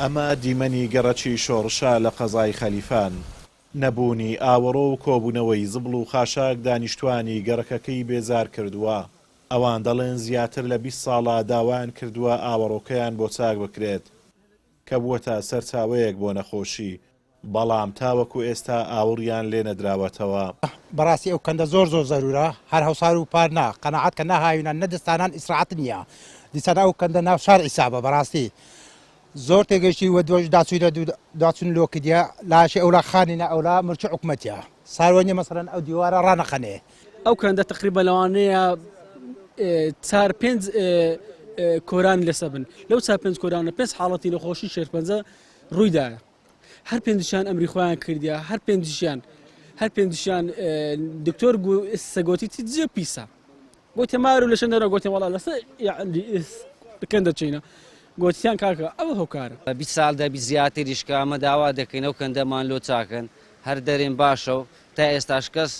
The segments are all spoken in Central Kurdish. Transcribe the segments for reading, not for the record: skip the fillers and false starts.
ئەمە دیمەنی گەڕەکی شۆڕشە لە قەزای خەلیفان. نەبوونی ئاوەڕۆ و کۆبوونەوەی زبڵ و خاشاک دانیشتوانی گەڕەکەکەی بێزار کردووە. ئەوان دەڵێن زیاتر لە 20 ساڵە داوایان کردووە ئاوەڕۆکەیان بۆ چاک بکرێت کە بووەتە سەرچاوەیەک بۆ نەخۆشی، بەڵام تاوەکو ئێستا ئاوڕیان لێ نەدراوەتەوە. بەڕاستی ئەو کەندە زۆر زەرورە، هەر هەوسار و پارنا قەنەعەت کە نەهاوینان نەدەستانان ئیسراعەت نییە. دیسان ئەو کەندە ناو شار ئیسابە بەڕاستی زۆر تێگەشتی وە دۆژ داچون لۆکدیە لاشی ئەولا خانینە ئەولا مرچ حکومەتیە ساروەنی مەسەرەن ئەو دیوارە ڕانەخەنێ. ئەو کەندە تقریبا لەوانەیە 4-5 کۆران لەسە بن. لەو 4-5 کۆرانە 5 حاڵەتی نەخۆشی شێرپەنجە ڕوویدایە. هەر پێنجشیان ئەمری خۆیان کردیا، هەر پێنجشیان دکتۆر سەگۆتی جێ پیسە گوتێ مارو لە شەندەرە گوتێ وەڵا لەسەر کەندە چینە گوتیان کاکە ئەوە هۆکارە 20 ساڵ دەبی زیاتریشکە ئەمە داوا دەکەین ئەو کەندەمان لۆ چاکەن هەر دەرێن باشە و تا ئێستاش کەس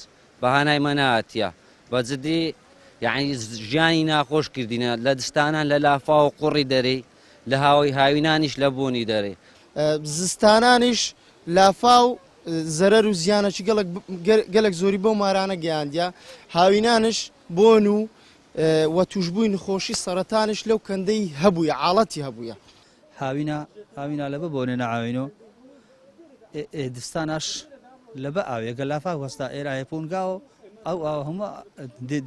بەهانای مەناتە بەجددی یعنی ژیانی ناخۆش کردینە لە دستانان لە لافا و قوڕی دەرەی لە هاوی هاوینانیش لە بوونی دەرێ زستانانیش لافا و زەرەر و زیانەی گەلێک زۆری بۆ مارانە گەیاندیا هاوینانش بۆن و وە توشببووی نخۆشی سەرەتانش لەو کەندەی هەبووە عاڵەتی هەبووە هاوینا لە بە بۆنێ نەعاوینەوە دستاناش لە بە ئاوێگە لافا وەستا ئێرایە پونگاوە ئەو هەموو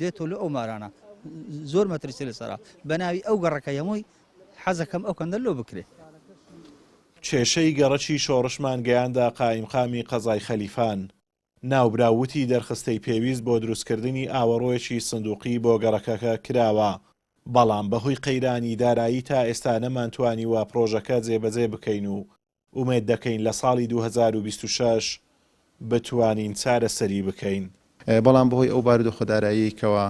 دێتۆ لە ئەو مارانە زۆر مەترسی لەسەرا بەناوی ئەو گەڕەکە هەمووی حەزەکەم ئەو کەندە لۆ بکرێ. کێشەی گەڕەکی شۆڕشمان گەیاندا قایمخامی قەزای خەلیفان. ناوبراوتی دەرخستەی پێویست بۆ دروستکردنی ئاوەڕۆیەکی سندوقی بۆ گەڕەکەکە کراوە، بەڵام بەهۆی قەیرانی دارایی تا ئێستا نەمانتوانی وا پرۆژەکە جێبەجێ بکەین و ئومێد دەکەین لە ساڵی 2026 بتوانین چارەسەری بکەین. بەڵام بەهۆی ئەو بارودۆ خۆداراییەوە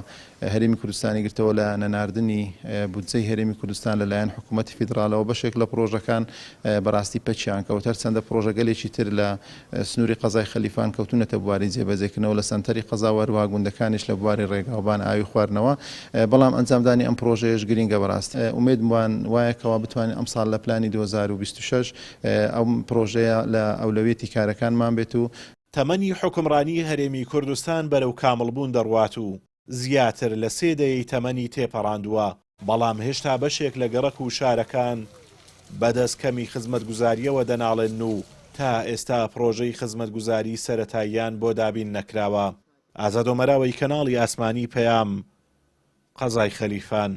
هەرێمی کوردستانی گرتەوە لە نەناردنی بودجەی هەرێمی کوردستان لەلایەن حکوومەتی فیدراالەوە بەشێک لە پرۆژەکان بەڕاستی پەچیان کەوت هەر چەندە پرۆژەگەلێکی تر لە سنووری قەزای خەلیفان کەوتونەتە بواری جێبەجێکردنەوە لە سەنتەری قەزا وەروە گوندەکانیش لە بواری ڕێگاوبان ئاوی خواردنەوە، بەڵام ئەنجامدانی ئەم پرۆژەیەش گرینگە بەڕاستی ئومێدمان وایەکەوە بتوانین ئەم ساڵ لە پلانی 2026 ئەو پرۆژەیە لە ئەولەوێتی کارەکانمان بێت و تەمەنی حکمڕانی هەرێمی کوردستان بەرەو کامڵبوون دەڕوات و زیاتر لە 3 دەی تەمەنی تێپەڕاندووە، بەڵام هێشتا بەشێک لە گەڕەک و شارەکان بەدەستکەمی خزمەتگوزاریەوە دەناڵێن و تا ئێستا پرۆژەی خزمەتگوزاری سەرەتاییان بۆ دابین نەکراوە. ئازاد ئۆمەراوی کەناڵی ئاسمانی پەیام، قەزای خەلیفان.